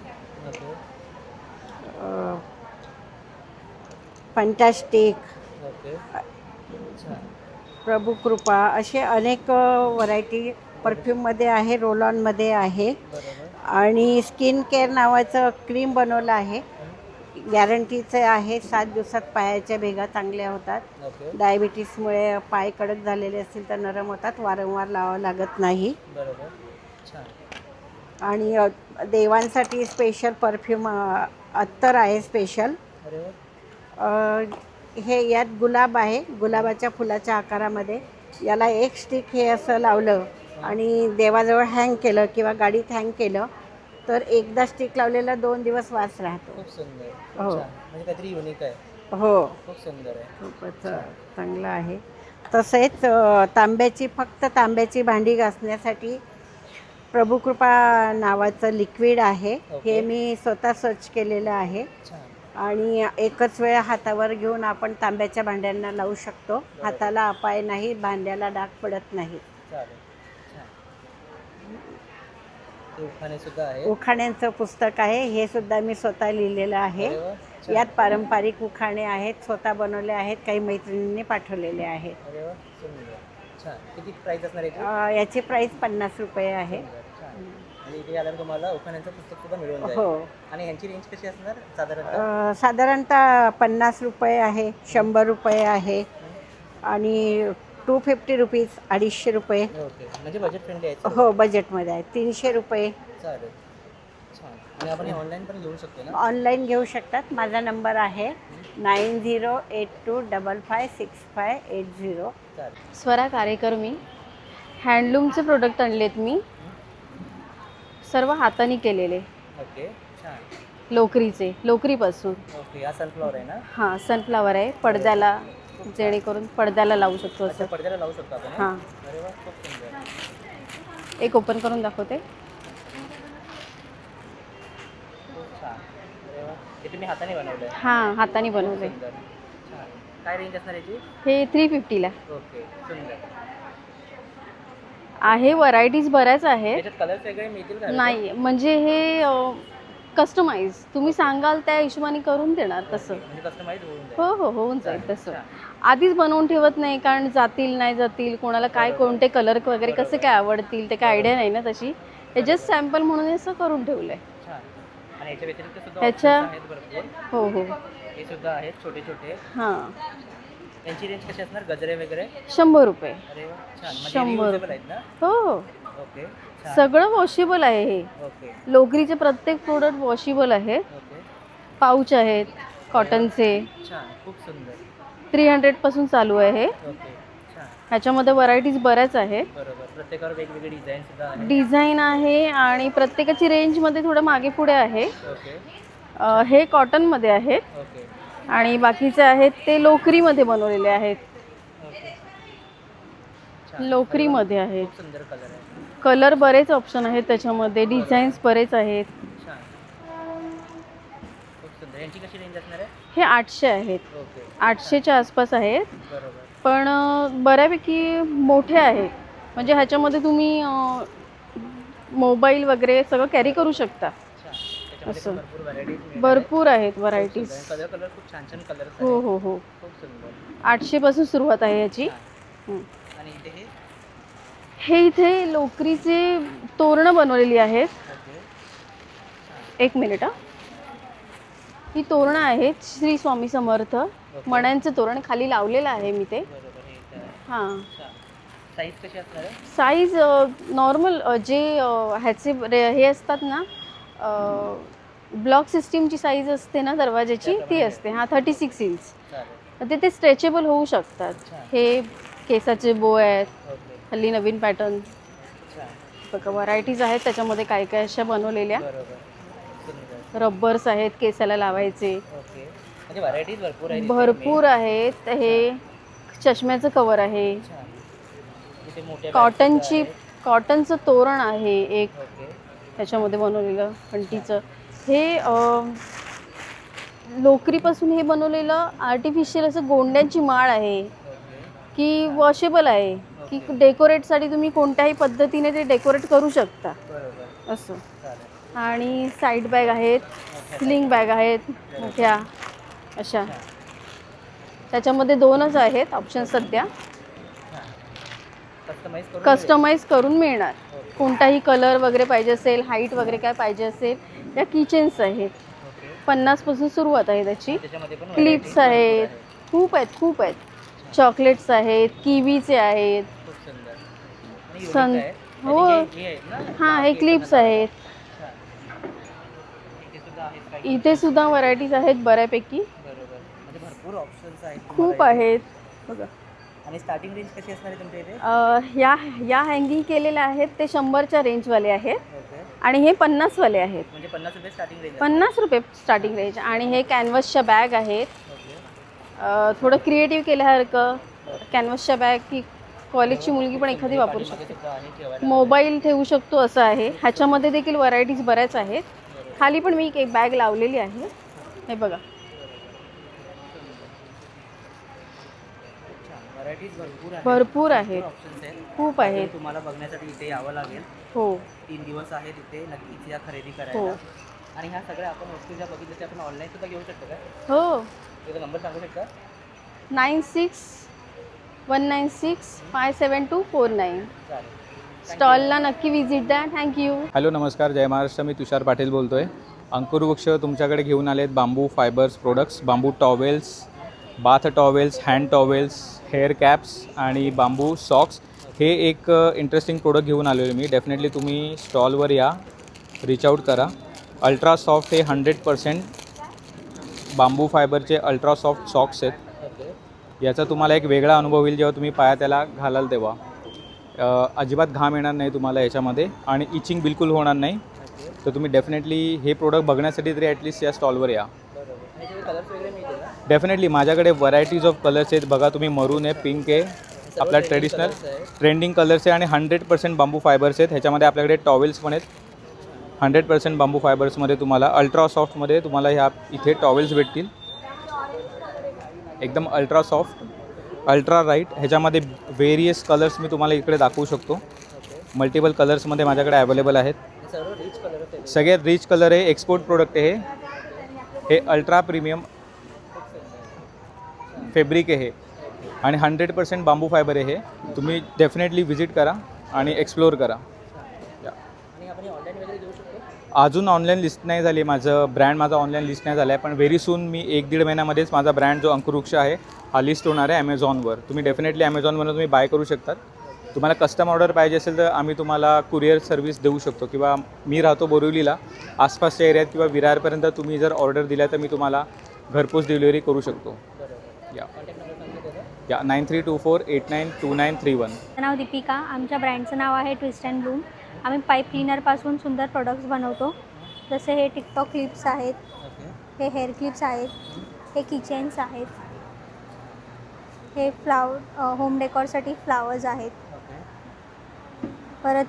[SPEAKER 12] फंटॅस्टिक, प्रभू कृपा असे अनेक व्हरायटी परफ्यूममध्ये आहे, रोल ऑनमध्ये आहे. आणि स्किन केअर नावाचं क्रीम बनवलं आहे, गॅरंटीचं आहे. 7 दिवसात पायाच्या भेगा चांगल्या होतात. डायबिटीसमुळे पाय कडक झालेले असतील तर नरम होतात, वारंवार लावावं लागत नाही. आणि देवांसाठी स्पेशल परफ्यूम अत्तर आहे स्पेशल. हे यात गुलाब आहे, गुलाबाच्या फुलाच्या आकारामध्ये. याला एक स्टिक हे असं लावलं आणि देवाजवळ हँग केलं किंवा गाडीत हँग केलं तर एकदा स्टिक लावलेला 2 दिवस वास राहतो.
[SPEAKER 1] खूप सुंदर.
[SPEAKER 12] हो.
[SPEAKER 1] म्हणजे काहीतरी युनिक आहे.
[SPEAKER 12] हो,
[SPEAKER 1] खूप सुंदर आहे.
[SPEAKER 12] खूपच चांगलं आहे. तसेच फक्त तांब्याची भांडी घासण्यासाठी प्रभुकृपा नावाचं लिक्विड आहे. हे मी स्वतः सर्च केलेलं आहे. आणि एकच वेळ हातावर घेऊन आपण तांब्याच्या भांड्यांना लावू शकतो. हाताला अपाय नाही, भांड्याला डाग पडत नाही.
[SPEAKER 1] उखाणे सुद्धा आहे.
[SPEAKER 12] उखाण्यांचं पुस्तक आहे, हे सुद्धा मी स्वतः लिहिलेलं आहे. यात पारंपरिक उखाणे आहेत, स्वतः बनवले आहेत, काही मैत्रिणींनी पाठवलेले आहेत.
[SPEAKER 1] अरे वा, सुंदर. छान. किती प्राईस असणार याची?
[SPEAKER 12] याची प्राईस 50 रुपये आहे.
[SPEAKER 1] छान. आणि इथे आल्यावर तुम्हाला उखाण्यांचं पुस्तक सुद्धा मिळून जाईल.
[SPEAKER 12] हो.
[SPEAKER 1] आणि ह्यांची रेंज कशी असणार साधारणतः?
[SPEAKER 12] साधारणतः 50 रुपये आहे, 100 रुपये आहे आणि 250 रुपीज, 250 रुपये.
[SPEAKER 1] ओके, म्हणजे बजेट फ्रेंडली आहे.
[SPEAKER 12] हो, बजेटमध्ये आहे. 300 रुपये.
[SPEAKER 1] चालेल. छान. आणि आपण हे ऑनलाईन पण घेऊ शकतो ना?
[SPEAKER 12] ऑनलाईन घेऊ शकतात. माझा नंबर आहे 9082556580.
[SPEAKER 1] चालेल.
[SPEAKER 2] स्वरा कारेकर मी. हँडलूमचे प्रोडक्ट आणलेत मी, सर्व हाताने केलेले,
[SPEAKER 1] ओके. छान.
[SPEAKER 2] लोकरीपासून.
[SPEAKER 1] ओके, हा सनफ्लॉवर आहे ना?
[SPEAKER 2] हां, सनफ्लावर आहे. पडद्याला, जेणेकरून पडद्याला लावू शकतो
[SPEAKER 1] अच्छा,
[SPEAKER 2] असं.
[SPEAKER 1] पडद्याला लावू शकतो आपण हे?
[SPEAKER 2] हां.
[SPEAKER 1] अरे वा, खूप सुंदर.
[SPEAKER 2] एक ओपन करून दाखवते.
[SPEAKER 1] खूप छान. अरे वा, हे तुम्ही हाताने बनवलं आहे?
[SPEAKER 2] हां, हाताने बनवले.
[SPEAKER 1] सुंदर. छान. काय रेंज असणार याची?
[SPEAKER 2] हे 350ला
[SPEAKER 1] ओके, सुंदर.
[SPEAKER 2] आहे. व्हरायटीज बऱ्याच आहेत.
[SPEAKER 1] याच्यात कलर्स वेगळे मिळतील का?
[SPEAKER 2] नाही, म्हणजे हे कस्टमाइज तुम्ही सांगाल त्या हिशोबाने करून देणार तसं.
[SPEAKER 1] म्हणजे कस्टमाइज होऊन जाईल.
[SPEAKER 2] हो, होऊन जाईल तसं. आधीच बनवून ठेवत नाही, कारण जातील नाही जातील, कोणाला काय कोणते कलर वगैरे कसे काय आवडतील ते काय आयडिया नाही ना तशी. हे जस्ट सॅम्पल म्हणून हे असं करून ठेवलं आहे.
[SPEAKER 1] छान. आणि याच्या व्यतिरिक्त सुद्धा
[SPEAKER 2] ह्याच्या-
[SPEAKER 1] options आहेत भरपूर.
[SPEAKER 2] हो हो.
[SPEAKER 1] हे सुद्धा आहेत छोटे छोटे.
[SPEAKER 2] हां,
[SPEAKER 1] यांची रेंज कशी असणार? गजरे वगैरे?
[SPEAKER 2] 100 रुपये.
[SPEAKER 1] अरे वा, छान. म्हणजे
[SPEAKER 2] 100
[SPEAKER 1] reusable आहेत ना?
[SPEAKER 2] हो,
[SPEAKER 1] ओके. छान.
[SPEAKER 2] सगळं वॉशेबल आहे हे.
[SPEAKER 1] ओके.
[SPEAKER 2] लोकरीचे प्रत्येक प्रोडक्ट वॉशेबल आहे.
[SPEAKER 1] ओके.
[SPEAKER 2] पाऊच आहेत कॉटनचे.
[SPEAKER 1] छान. खूप सुंदर.
[SPEAKER 2] 300 पासून चालू आहे हे.
[SPEAKER 1] ओके. छान.
[SPEAKER 2] ह्याच्यामध्ये व्हरायटीज बऱ्याच आहेत.
[SPEAKER 1] बरोबर. प्रत्येकावर वेगवेगळे डिझाईन सुद्धा आहे.
[SPEAKER 2] डिझाईन आहे आणि प्रत्येकाची रेंजमध्ये थोडं मागे पुढे आहे.
[SPEAKER 1] ओके.
[SPEAKER 2] हे कॉटनमध्ये आहेत
[SPEAKER 1] ओके.
[SPEAKER 2] आणि बाकीचे आहेत ते लोकरीमध्ये बनवलेले आहेत.
[SPEAKER 1] ओके. छान.
[SPEAKER 2] लोकरीमध्ये आहेत.
[SPEAKER 1] खूप सुंदर कलर आहे.
[SPEAKER 2] कलर बरेच ऑप्शन आहेत त्याच्यामध्ये, डिझाईन्स बरेच आहेत.
[SPEAKER 1] छान. खूप सुंदर. यांची कशी रेंज असणार आहे?
[SPEAKER 2] हे 800 आहेत.
[SPEAKER 1] ओके.
[SPEAKER 2] 800च्या आसपास आहेत.
[SPEAKER 1] बरोबर.
[SPEAKER 2] पण बऱ्यापैकी मोठे आहेत, म्हणजे ह्याच्यामध्ये तुम्ही मोबाईल वगैरे सगळं कॅरी करू शकता.
[SPEAKER 1] छान. त्याच्यामध्ये
[SPEAKER 2] असं.
[SPEAKER 1] पण भरपूर व्हरायटीज
[SPEAKER 2] भरपूर आहेत व्हरायटीज.
[SPEAKER 1] कलर खूप छान छान कलर्स
[SPEAKER 2] हो हो हो.
[SPEAKER 1] खूप सुंदर.
[SPEAKER 2] 800 पासून सुरुवात आहे याची. हं.
[SPEAKER 1] आणि इथे हे?
[SPEAKER 2] हे इथे लोकरीचे तोरणं बनवलेली आहेत.
[SPEAKER 1] ओके.
[SPEAKER 2] एक मिनिट. ही तोरणं आहेत श्री स्वामी समर्थ मण्यांचं तोरण खाली लावलेलं आहे मी ते.
[SPEAKER 1] बरोबर. हे इथे आहे.
[SPEAKER 2] हां.
[SPEAKER 1] छान. साईज कशी असणार आहे?
[SPEAKER 2] साईज नॉर्मल जे ह्याचे हे असतात ना, ब्लॉक सिस्टीमची साईज असते ना दरवाजाची, ती असते. हां, 36 इंच.
[SPEAKER 1] चालेल.
[SPEAKER 2] ते स्ट्रेचेबल होऊ शकतात.
[SPEAKER 1] छान.
[SPEAKER 2] हे केसाचे बो आहेत,
[SPEAKER 1] ओके.
[SPEAKER 2] हल्ली नवीन पॅटर्न.
[SPEAKER 1] छान.
[SPEAKER 2] बघा व्हरायटीज आहेत त्याच्यामध्ये, काय काय अशा बनवलेल्या.
[SPEAKER 1] बरोबर. सुंदर.
[SPEAKER 2] रब्बर्स आहेत केसाला लावायचे.
[SPEAKER 1] ओके. म्हणजे व्हरायटीज भरपूर आहेत.
[SPEAKER 2] भरपूर आहेत. हे चष्म्याचं कवर आहे.
[SPEAKER 1] छान. इथे मोठ्या
[SPEAKER 2] कॉटनची कॉटनचं तोरण आहे एक
[SPEAKER 1] ओके.
[SPEAKER 2] त्याच्यामध्ये बनवलेलं कंटीचं. हे लोकरीपासून हे बनवलेलं आर्टिफिशियल असं गोंड्यांची माळ आहे, की वॉशेबल आहे, की डेकोरेटसाठी तुम्ही कोणत्याही पद्धतीने ते डेकोरेट करू शकता
[SPEAKER 1] बरोबर.
[SPEAKER 2] असं.
[SPEAKER 1] चालेल.
[SPEAKER 2] आणि साईड बॅग आहेत, स्लिंग बॅग आहेत मोठ्या अशा. त्याच्यामध्ये 2च आहेत ऑप्शन सध्या.
[SPEAKER 1] कस्टमाइज करून
[SPEAKER 2] कस्टमाइज करून मिळणार. कोणताही कलर वगैरे पाहिजे असेल, हाईट वगैरे काय पाहिजे असेल, या किचन्स आहेत.
[SPEAKER 1] ओके.
[SPEAKER 2] 50 पासून सुरुवात आहे त्याची.
[SPEAKER 1] त्याच्यामध्ये पण
[SPEAKER 2] क्लिप्स
[SPEAKER 1] varieties
[SPEAKER 2] आहेत, खूप आहेत खूप आहेत. चॉकलेट्स आहेत, किवीचे आहेत.
[SPEAKER 1] खूप सुंदर. आणि unique
[SPEAKER 2] सन
[SPEAKER 1] आहे.
[SPEAKER 2] हो.
[SPEAKER 1] आणि हे आहेत ना?
[SPEAKER 2] हां, हे क्लिप्स आहेत.
[SPEAKER 1] छान. इथे सुद्धा आहेत काही.
[SPEAKER 2] इथे सुद्धा व्हरायटीज आहेत बऱ्यापैकी,
[SPEAKER 1] बरोबर. म्हणजे भरपूर ऑप्शन्स आहेत
[SPEAKER 2] खूप
[SPEAKER 1] तुम्हाला इथे.
[SPEAKER 2] आहेत. बघा
[SPEAKER 1] आणि स्टार्टिंग रेंज कशी असणार आहे तुमच्या इथे?
[SPEAKER 2] या हँगिंग केलेल्या आहेत ते 100च्या रेंजवाले आहेत
[SPEAKER 1] ओके.
[SPEAKER 2] आणि हे 50वाले आहेत.
[SPEAKER 1] म्हणजे 50 रुपये स्टार्टिंग रेंज.
[SPEAKER 2] 50 रुपये स्टार्टिंग रेंज. आणि हे कॅनव्हसच्या बॅग आहेत.
[SPEAKER 1] ओके.
[SPEAKER 2] थोडं क्रिएटिव्ह केल्यासारखं कॅनव्हसच्या बॅग, की कॉलेजची मुलगी पण एखादी वापरू
[SPEAKER 1] मध्ये
[SPEAKER 2] शकते.
[SPEAKER 1] सुद्धा आहे ठेवायला.
[SPEAKER 2] मोबाईल ठेवू शकतो असं आहे. ह्याच्यामध्ये देखील व्हरायटीज बऱ्याच आहेत. खाली पण मी एक बॅग लावलेली आहे. हे बघा.
[SPEAKER 1] व्हरायटीज भरपूर आहेत.
[SPEAKER 2] भरपूर आहेत.
[SPEAKER 1] ऑप्शन्स आहेत.
[SPEAKER 2] खूप आहेत.
[SPEAKER 1] तुम्हाला बघण्यासाठी इथे यावं लागेल.
[SPEAKER 2] हो
[SPEAKER 1] 3 दिवस आहेत इथे. नक्कीच या खरेदी
[SPEAKER 2] हो.
[SPEAKER 1] करायला. आणि ह्या सगळ्या आपण वस्तू ज्या बघितल्या त्या आपण ऑनलाईन सुद्धा घेऊ शकतो का?
[SPEAKER 2] हो.
[SPEAKER 1] त्याचा नंबर सांगू शकता?
[SPEAKER 2] 96-196-57249.
[SPEAKER 1] चालेल.
[SPEAKER 2] स्टॉलला नक्की विजिट द्या. थँक्यू.
[SPEAKER 15] हॅलो नमस्कार, जय महाराष्ट्र. मी तुषार पाटील बोलतो आहे. अंकुर वृक्ष तुमच्याकडे घेऊन आलेत bamboo fibres products, bamboo towels, bath towels, hand towels, hair caps आणि बांबू सॉक्स. हे एक इंटरेस्टिंग प्रोडक्ट घेऊन आलो आहे मी. डेफिनेटली तुम्ही स्टॉलवर या, रीच आऊट करा. अल्ट्रा सॉफ्ट हे 100% बांबू फायबरचे अल्ट्रा सॉफ्ट सॉक्स आहेत. याचा तुम्हाला एक वेगळा अनुभव होईल जेव्हा तुम्ही पायात त्याला घालाल तेव्हा. अजिबात घाम येणार नाही तुम्हाला याच्यामध्ये आणि इचिंग बिलकुल होणार नाही. तर तुम्ही डेफिनेटली हे प्रोडक्ट बघण्यासाठी तरी ॲटलिस्ट या स्टॉलवर या. डेफिनेटली माझ्याकडे व्हरायटीज ऑफ कलर्स आहेत. बघा तुम्ही, मरून आहे, पिंक आहे, आपला ट्रेडिशनल ट्रेंडिंग कलर्स आहे आणि 100% बांबू फायबर्स आहेत. ह्याच्यामध्ये आपल्याकडे टॉवेल्स पण आहेत. 100% बांबू फायबर्समध्ये तुम्हाला अल्ट्रा सॉफ्टमध्ये तुम्हाला ह्या इथे टॉवेल्स भेटतील. एकदम अल्ट्रा सॉफ्ट, अल्ट्रा राईट. ह्याच्यामध्ये व्हेरियस कलर्स मी तुम्हाला इकडे दाखवू शकतो. मल्टिपल कलर्समध्ये माझ्याकडे अवेलेबल आहेत. सगळ्यात रिच कलर आहे. एक्सपोर्ट प्रोडक्ट आहे हे अल्ट्रा प्रीमियम फॅब्रिक आहे आणि 100% बांबू फायबर आहे. तुम्ही डेफिनेटली व्हिजिट करा आणि एक्सप्लोअर करा. अजून ऑनलाईन लिस्ट नाही झाली. माझा ऑनलाईन लिस्ट नाही झाला आहे, पण व्हेरी सून मी 1-1.5 महिन्यामध्येच माझा ब्रँड जो अंकुर वृक्ष आहे हा लिस्ट होणार आहे ॲमेझॉनवर. तुम्ही डेफिनेटली ॲमेझॉनवरून तुम्ही बाय करू शकतात. तुम्हाला कस्टम ऑर्डर पाहिजे असेल तर आम्ही तुम्हाला कुरिअर सर्व्हिस देऊ शकतो, किंवा मी राहतो बोरिवलीला, आसपासच्या एरियात किंवा विरारपर्यंत तुम्ही जर ऑर्डर दिला तर मी तुम्हाला घरपोच डिलिव्हरी करू शकतो. या 9324892931.
[SPEAKER 11] माझं नाव दीपिका. आमच्या ब्रँडचं नाव आहे ट्विस्ट अँड ब्लूम. आम्ही पाईप क्लीनरपासून सुंदर प्रोडक्ट्स बनवतो. जसे हे टिकटॉक क्लिप्स आहेत, हे हेअर क्लिप्स आहेत, हे किचन्स आहेत, हे होम डेकॉरसाठी फ्लावर्स आहेत. परत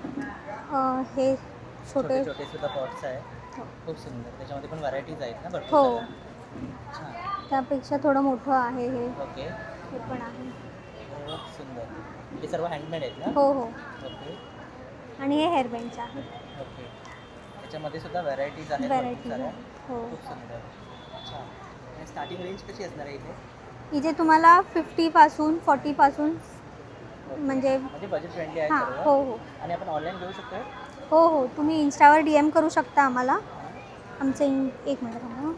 [SPEAKER 11] हे छोटे
[SPEAKER 1] सुद्धा पॉट्स आहे. खूप सुंदर. त्याच्यामध्ये पण व्हरायटीज आहेत ना भरपूर.
[SPEAKER 11] हो, त्यापेक्षा थोडं मोठं आहे हे.
[SPEAKER 1] ओके.
[SPEAKER 11] हे पण आहे.
[SPEAKER 1] सुंदर. हे सर्व हँडमेड आहेत ना?
[SPEAKER 11] हो हो.
[SPEAKER 1] ओके.
[SPEAKER 11] आणि हे हेअर बँड्स आहेत.
[SPEAKER 1] ओके. त्याच्यामध्ये सुद्धा व्हरायटीज आहेत.
[SPEAKER 11] व्हरायटीज आहेत. हो.
[SPEAKER 1] खूप सुंदर. अच्छा. आणि स्टार्टिंग रेंज कशी असणार आहे इथे?
[SPEAKER 11] इथे तुम्हाला 50 40 म्हणजे
[SPEAKER 1] बजेट फ्रेंडली आहे
[SPEAKER 11] हां.
[SPEAKER 1] सर्व.
[SPEAKER 11] हो हो.
[SPEAKER 1] आणि आपण ऑनलाईन घेऊ शकतो?
[SPEAKER 11] हो हो. तुम्ही इन्स्टावर DM करू शकता आम्हाला. आमचं एक मिनिट थांबा.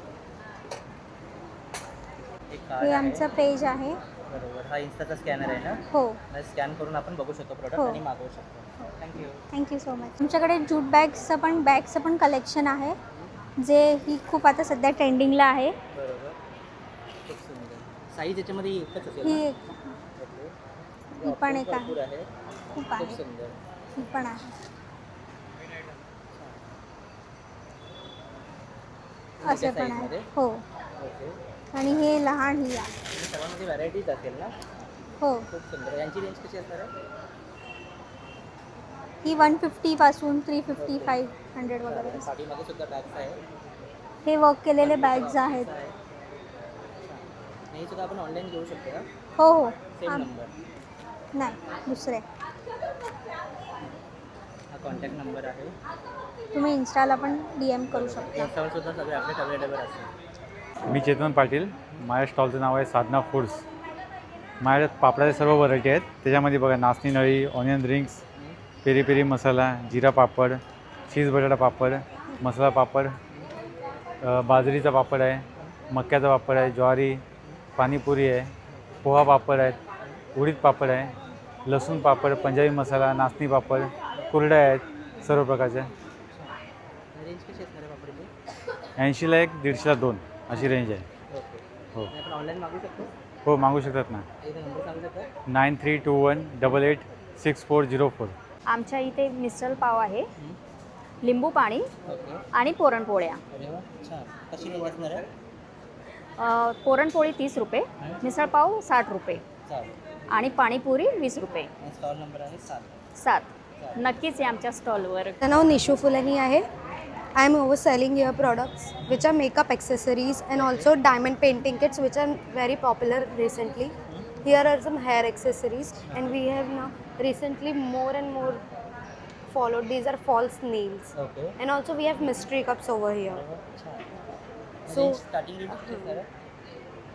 [SPEAKER 11] हे आमचं पेज आहे.
[SPEAKER 1] बरोबर. हा इन्स्टाचा स्कॅनर आहे ना?
[SPEAKER 11] हो.
[SPEAKER 1] स्कॅन करून आपण बघू शकतो प्रोडक्ट आणि मागवू शकतो. थँक्यू.
[SPEAKER 11] Thank you so much. आमच्याकडे ज्यूट बॅग्सचं पण कलेक्शन आहे, जे ही खूप आता सध्या ट्रेंडिंगला आहे.
[SPEAKER 1] बरोबर. खूप सुंदर. साईज याच्यामध्ये एकच असेल
[SPEAKER 11] ही
[SPEAKER 1] ना?
[SPEAKER 11] एक ही पण एक
[SPEAKER 1] भरपूर
[SPEAKER 11] आहे.
[SPEAKER 1] आहे.
[SPEAKER 11] खूप
[SPEAKER 1] खूप
[SPEAKER 11] आहे.
[SPEAKER 1] सुंदर.
[SPEAKER 11] ही पण आहे. असे पण आहे. हो.
[SPEAKER 1] ओके.
[SPEAKER 11] आणि हे लहान ही आहे.
[SPEAKER 1] सर्वांमध्ये व्हरायटीज असेल ना?
[SPEAKER 11] हो.
[SPEAKER 1] खूप सुंदर. यांची रेंज कशी असणार आहे?
[SPEAKER 11] ही 150 पासून 350 500 वगैरे.
[SPEAKER 1] पाठीमागे सुद्धा बॅग्स आहे.
[SPEAKER 11] हे वर्क केलेले बॅग्स आहेत.
[SPEAKER 1] हे सुद्धा आपण ऑनलाईन घेऊ शकतो का?
[SPEAKER 11] हो हो.
[SPEAKER 1] Same number?
[SPEAKER 11] नाही, दुसरे.
[SPEAKER 1] हा कॉन्टॅक्ट नंबर आहे.
[SPEAKER 11] तुम्ही इन्स्टाला पण DM करू शकता.
[SPEAKER 1] इन्स्टावर सुद्धा सगळे अपडेट अवेलेबल असेल.
[SPEAKER 16] मी चेतन पाटील. माझ्या स्टॉलचं नाव आहे साधना फूड्स. माझ्याकडे पापडाचे सर्व व्हरायटी आहेत. त्याच्यामध्ये बघा, नाचणी नळी, ऑनियन रिंग्स, पेरी पेरी मसाला, जिरा पापड, चीज बटाटा पापड, मसाला पापड, बाजरीचा पापड आहे, मक्याचा पापड आहे, ज्वारी, पाणीपुरी आहे, पोहा पापड आहेत, उडीद पापड आहे, लसूण पापड, पंजाबी मसाला, नाचणी पापड, कुरड्या आहेत सर्व प्रकारच्या.
[SPEAKER 1] रेंज कशी असणार आहे पापडची?
[SPEAKER 16] 80ला 1, 150ला 2 अशी रेंज आहे.
[SPEAKER 1] ओके.
[SPEAKER 16] हो
[SPEAKER 1] आपण ऑनलाईन मागू शकतो?
[SPEAKER 16] हो, मागू शकतात ना.
[SPEAKER 1] एकदा नंबर सांगू शकता?
[SPEAKER 16] 9321886404.
[SPEAKER 10] आमच्या इथे मिसळ पाव आहे, लिंबू पाणी
[SPEAKER 1] ओके.
[SPEAKER 10] आणि पुरणपोळ्या.
[SPEAKER 1] अरे वा, छान. कशी रेंज असणार आहे?
[SPEAKER 10] पुरणपोळी 30 रुपये, मिसळ पाव 60 रुपये
[SPEAKER 1] चालेल.
[SPEAKER 10] आणि पाणीपुरी 20 रुपये.
[SPEAKER 1] आणि स्टॉल नंबर आहे 7.
[SPEAKER 10] 7. नक्कीच आहे आमच्या स्टॉलवर.
[SPEAKER 8] माझं नाव निशू फुलनी आहे. I am over selling here products which are makeup accessories and also diamond painting kits which are very popular recently. Here are some hair accessories and we have now recently more and more
[SPEAKER 17] followed. These are false nails.
[SPEAKER 1] Okay
[SPEAKER 17] And also we have mystery cups over here. So,
[SPEAKER 1] starting range कशी असणार आहे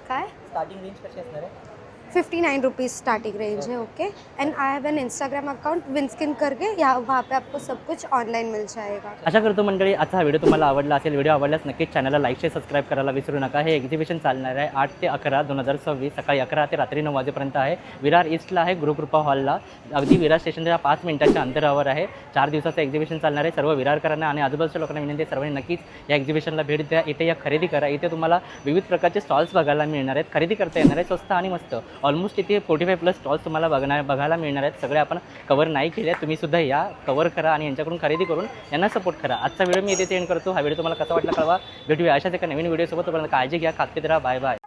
[SPEAKER 17] काय?
[SPEAKER 1] स्टार्टिंग रेंज कशी असणार आहे
[SPEAKER 17] 59 रुपीज़ स्टार्टिंग रेंज है. Okay. And I have an Instagram account विंस्किन करके, यहाँ वहाँ पे आपको सब कुछ ऑनलाइन मिल जाएगा.
[SPEAKER 1] आशा करतो मंडळी आजचा हा व्हिडिओ तुम्हाला आवडला असेल. व्हिडिओ आवडल्यास नक्कीच चॅनलला लाईक शेअर सबस्क्राईब करायला विसरू नका. हे एक्झिबिशन चालणार आहे 8 ते 11 2026 सकाळी 11 ते रात्री 9 वाजेपर्यंत आहे. विरार ईस्टला आहे, गुरुकृपा हॉलला, अगदी विरार स्टेशनच्या 5 मिनिटाच्या अंतरावर आहे. 4 दिवसाचं एक्झिबिशन चालणार आहे. सर्व विरारकरांना आणि आजूबाजूच्या लोकांना विनंती आहे, सर्वांनी नक्कीच या एक्झिबिशनला भेट द्या. इथे या खरेदी करा. इथे तुम्हाला विविध प्रकारचे स्टॉल्स बघायला मिळणार आहेत. खरेदी करता येणार आहे स्वस्त आणि मस्त. ऑलमोस्ट इथे 45+ स्टॉल्स तुम्हाला बघायला मिळणार आहेत. सगळे आपण कवर नाही केले, तुम्ही सुद्धा या कवर करा आणि यांच्याकडून खरेदी करून यांना सपोर्ट करा. आजचा व्हिडिओ मी इथे एंड करतो. हा व्हिडिओ तुम्हाला कसा वाटला कळवा. भेटूया अशाच एका नवीन व्हिडिओसोबत. तोपर्यंत काळजी घ्या, खात्रीत राहा. Bye bye.